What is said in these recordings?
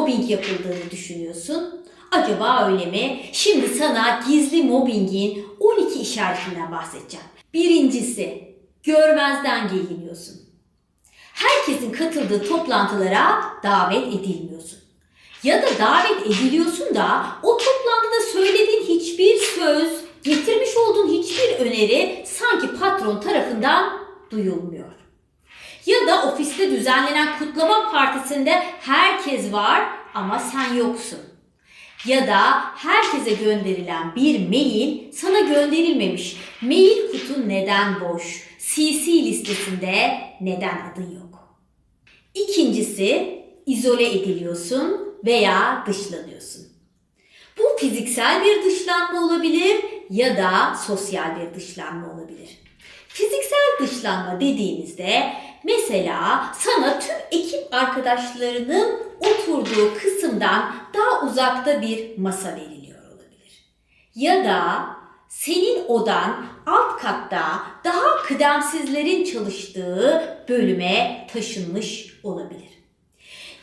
mobbing yapıldığını düşünüyorsun. Acaba öyle mi? Şimdi sana gizli mobbingin 12 işaretinden bahsedeceğim. Birincisi, görmezden geliniyorsun. Herkesin katıldığı toplantılara davet edilmiyorsun. Ya da davet ediliyorsun da o toplantıda söylediğin hiçbir söz, getirmiş olduğun hiçbir öneri sanki patron tarafından duyulmuyor. Ya da ofiste düzenlenen kutlama partisinde herkes var ama sen yoksun. Ya da herkese gönderilen bir mail sana gönderilmemiş. Mail kutun neden boş? CC listesinde neden adın yok? İkincisi, izole ediliyorsun veya dışlanıyorsun. Bu fiziksel bir dışlanma olabilir ya da sosyal bir dışlanma olabilir. Fiziksel dışlanma dediğimizde mesela sana tüm ekip arkadaşlarının oturduğu kısımdan daha uzakta bir masa veriliyor olabilir. Ya da senin odan alt katta daha kıdemsizlerin çalıştığı bölüme taşınmış olabilir.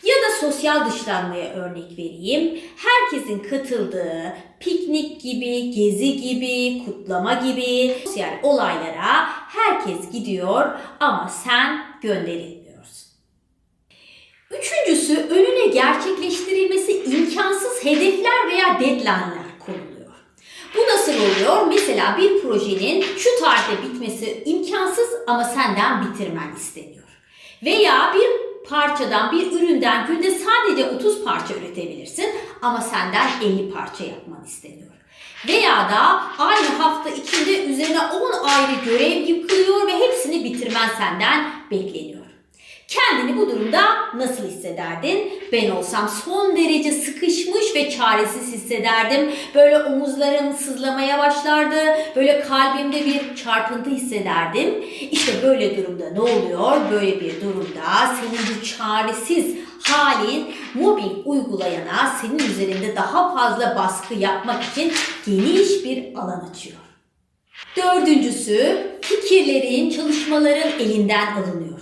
Ya da sosyal dışlanmaya örnek vereyim. Herkesin katıldığı piknik gibi, gezi gibi, kutlama gibi sosyal olaylara herkes gidiyor ama sen gönderilmiyorsun. Üçüncüsü, önüne gerçekleştirilmesi imkansız hedefler veya deadline'ler konuluyor. Bu nasıl oluyor? Mesela bir projenin şu tarihte bitmesi imkansız ama senden bitirmen isteniyor. Veya bir parçadan, bir üründen günde sadece 30 parça üretebilirsin ama senden 50 parça yapman isteniyor. Veya da aynı hafta içinde üzerine 10 ayrı görev yıkılıyor ve hepsini bitirmen senden bekleniyor. Kendini bu durumda nasıl hissederdin? Ben olsam son derece sıkışmış ve çaresiz hissederdim. Böyle omuzlarım sızlamaya başlardı. Böyle kalbimde bir çarpıntı hissederdim. İşte böyle durumda ne oluyor? Böyle bir durumda senin bu çaresiz halin mobbing uygulayana senin üzerinde daha fazla baskı yapmak için geniş bir alan açıyor. Dördüncüsü, fikirlerin, çalışmaların elinden alınıyor.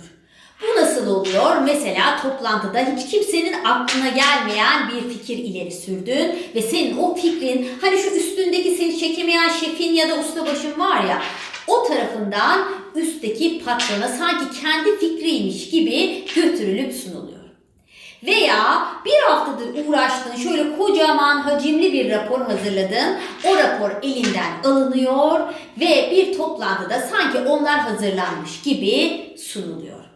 Bu nasıl oluyor? Mesela toplantıda hiç kimsenin aklına gelmeyen bir fikir ileri sürdün ve senin o fikrin, hani şu üstündeki seni çekemeyen şefin ya da ustabaşın var ya, o tarafından üstteki patrona sanki kendi fikriymiş gibi götürülüp sunuluyor. Veya bir haftadır uğraştığın şöyle kocaman hacimli bir rapor hazırladın. O rapor elinden alınıyor ve bir toplantıda sanki onlar hazırlanmış gibi sunuluyor.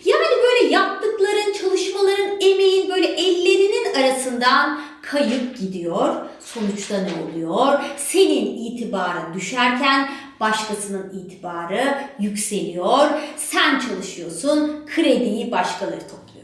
Yani böyle yaptıkların, çalışmaların, emeğin böyle ellerinin arasından kayıp gidiyor. Sonuçta ne oluyor? Senin itibarın düşerken başkasının itibarı yükseliyor. Sen çalışıyorsun, krediyi başkaları topluyor.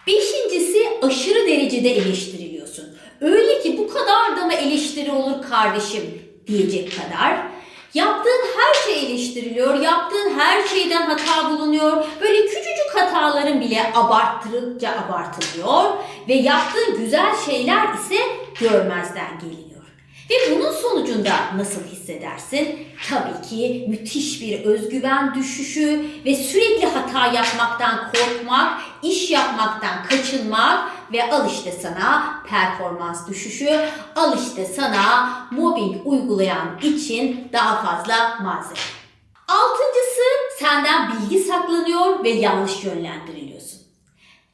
Beşincisi, aşırı derecede eleştiriliyorsun. Öyle ki bu kadar da mı eleştiri olur kardeşim diyecek kadar. Yaptığın her şey eleştiriliyor, yaptığın her şeyden hata bulunuyor. Böyle küçücük hataların bile abarttıkça abartılıyor ve yaptığın güzel şeyler ise görmezden geliniyor. Ve bunun sonucunda nasıl hissedersin? Tabii ki müthiş bir özgüven düşüşü ve sürekli hata yapmaktan korkmak, iş yapmaktan kaçınmak ve al işte sana performans düşüşü, al işte sana mobbing uygulayan için daha fazla malzeme. Altıncısı, senden bilgi saklanıyor ve yanlış yönlendiriliyorsun.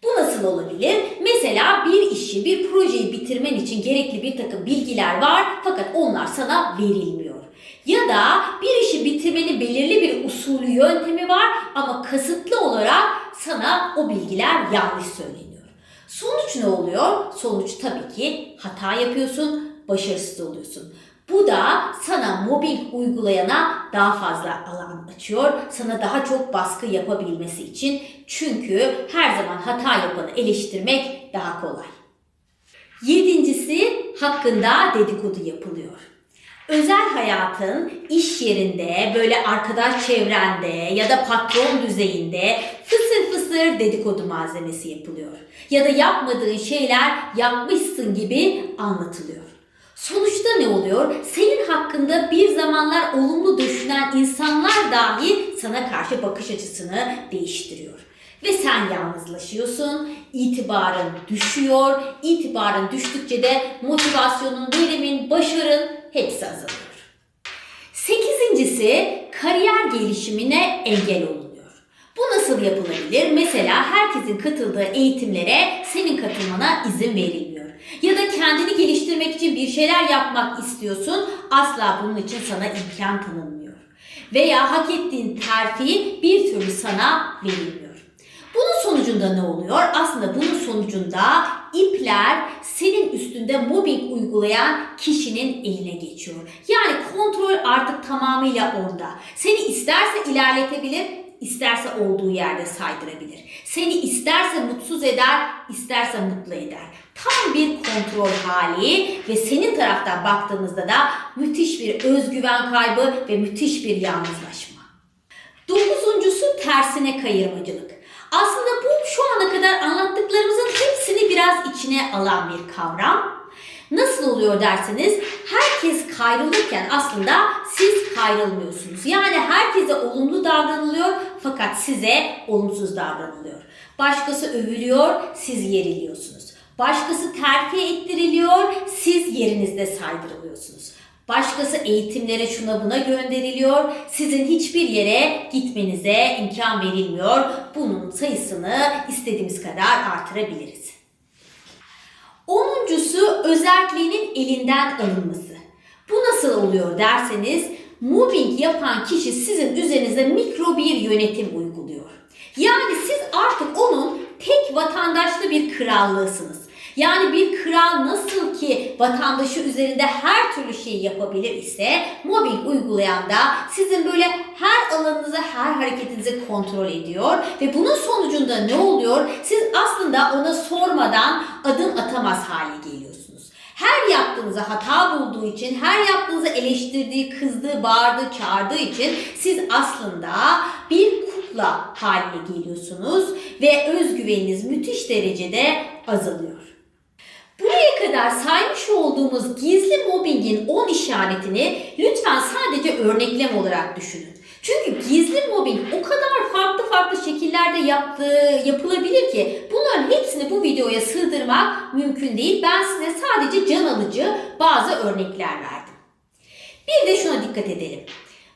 Bu nasıl olabilir? Mesela bir işi, bir projeyi bitirmen için gerekli bir takım bilgiler var fakat onlar sana verilmiyor. Ya da bir işi bitirmenin belirli bir usulü, yöntemi var ama kasıtlı olarak sana o bilgiler yanlış söyleniyor. Sonuç ne oluyor? Sonuç tabii ki hata yapıyorsun, başarısız oluyorsun. Bu da sana mobbing uygulayana daha fazla alan açıyor. Sana daha çok baskı yapabilmesi için. Çünkü her zaman hata yapanı eleştirmek daha kolay. Yedincisi, hakkında dedikodu yapılıyor. Özel hayatın, iş yerinde, böyle arkadaş çevrende ya da patron düzeyinde fısır fısır dedikodu malzemesi yapılıyor. Ya da yapmadığın şeyler yapmışsın gibi anlatılıyor. Sonuçta ne oluyor? Senin hakkında bir zamanlar olumlu düşünen insanlar dahi sana karşı bakış açısını değiştiriyor. Ve sen yalnızlaşıyorsun, itibarın düşüyor, itibarın düştükçe de motivasyonun, verimin, başarın hepsi azalıyor. 8.'si kariyer gelişimine engel olunuyor. Bu nasıl yapılabilir? Mesela herkesin katıldığı eğitimlere senin katılmana izin verilmiyor. Ya da kendini geliştirmek için bir şeyler yapmak istiyorsun, asla bunun için sana imkan tanınmıyor. Veya hak ettiğin terfi bir türlü sana verilmiyor. Bunun sonucunda ne oluyor? Aslında bunun sonucunda ipler senin üstünde mobbing uygulayan kişinin eline geçiyor. Yani kontrol artık tamamıyla onda. Seni isterse ilerletebilir, isterse olduğu yerde saydırabilir. Seni isterse mutsuz eder, isterse mutlu eder. Tam bir kontrol hali ve senin taraftan baktığımızda da müthiş bir özgüven kaybı ve müthiş bir yalnızlaşma. 9.'su tersine kayırmacılık. Aslında bu şu ana kadar anlattıklarımızın hepsini biraz içine alan bir kavram. Nasıl oluyor derseniz, herkes kayrılırken aslında siz kayrılmıyorsunuz. Yani herkese olumlu davranılıyor fakat size olumsuz davranılıyor. Başkası övülüyor, siz yeriliyorsunuz. Başkası terfi ettiriliyor, siz yerinizde saydırılıyorsunuz. Başkası eğitimlere şuna buna gönderiliyor, sizin hiçbir yere gitmenize imkan verilmiyor. Bunun sayısını istediğimiz kadar artırabiliriz. 10.'su özelliğinin elinden alınması. Bu nasıl oluyor derseniz, mobbing yapan kişi sizin üzerinize mikro bir yönetim uyguluyor. Yani siz artık onun tek vatandaşlı bir krallığısınız. Yani bir kral nasıl ki vatandaşı üzerinde her türlü şeyi yapabilir ise, mobbing uygulayan da sizin böyle her alanınızı, her hareketinizi kontrol ediyor. Ve bunun sonucunda ne oluyor? Siz aslında ona sormadan adım atamaz hale geliyorsunuz. Her yaptığınızı hata bulduğu için, her yaptığınızı eleştirdiği, kızdığı, bağırdığı, çağırdığı için siz aslında bir kukla haline geliyorsunuz ve özgüveniniz müthiş derecede azalıyor. Buraya kadar saymış olduğumuz gizli mobbingin 10 işaretini lütfen sadece örneklem olarak düşünün. Çünkü gizli mobbing o kadar farklı şekillerde yapılabilir ki bunların hepsini bu videoya sığdırmak mümkün değil. Ben size sadece can alıcı bazı örnekler verdim. Bir de şuna dikkat edelim.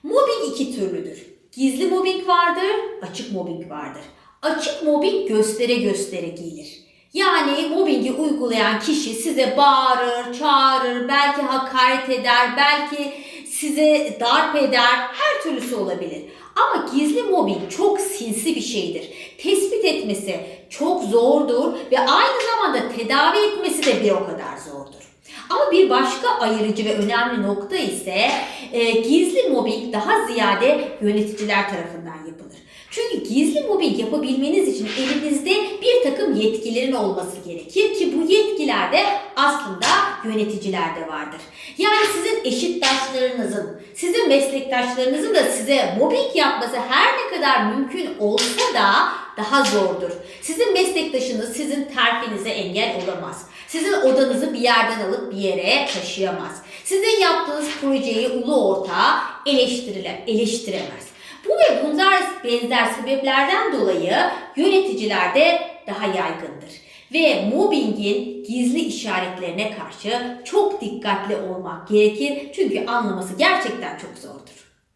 Mobbing iki türlüdür. Gizli mobbing vardır, açık mobbing vardır. Açık mobbing göstere göstere gelir. Yani mobbingi uygulayan kişi size bağırır, çağırır, belki hakaret eder, belki size darp eder, her türlüsü olabilir. Ama gizli mobbing çok sinsi bir şeydir. Tespit etmesi çok zordur ve aynı zamanda tedavi etmesi de bir o kadar zordur. Ama bir başka ayırıcı ve önemli nokta ise gizli mobbing daha ziyade yöneticiler tarafından yapılır. Çünkü gizli mobbing yapabilmeniz için elinizde bir takım yetkilerin olması gerekir ki bu yetkiler de aslında yöneticilerde vardır. Yani sizin eşitdaşlarınızın, sizin meslektaşlarınızın da size mobbing yapması her ne kadar mümkün olsa da daha zordur. Sizin meslektaşınız sizin terfinize engel olamaz. Sizin odanızı bir yerden alıp bir yere taşıyamaz. Sizin yaptığınız projeyi ulu orta eleştiremez. Bu ve bunlar benzer sebeplerden dolayı yöneticilerde daha yaygındır. Ve mobbingin gizli işaretlerine karşı çok dikkatli olmak gerekir. Çünkü anlaması gerçekten çok zordur.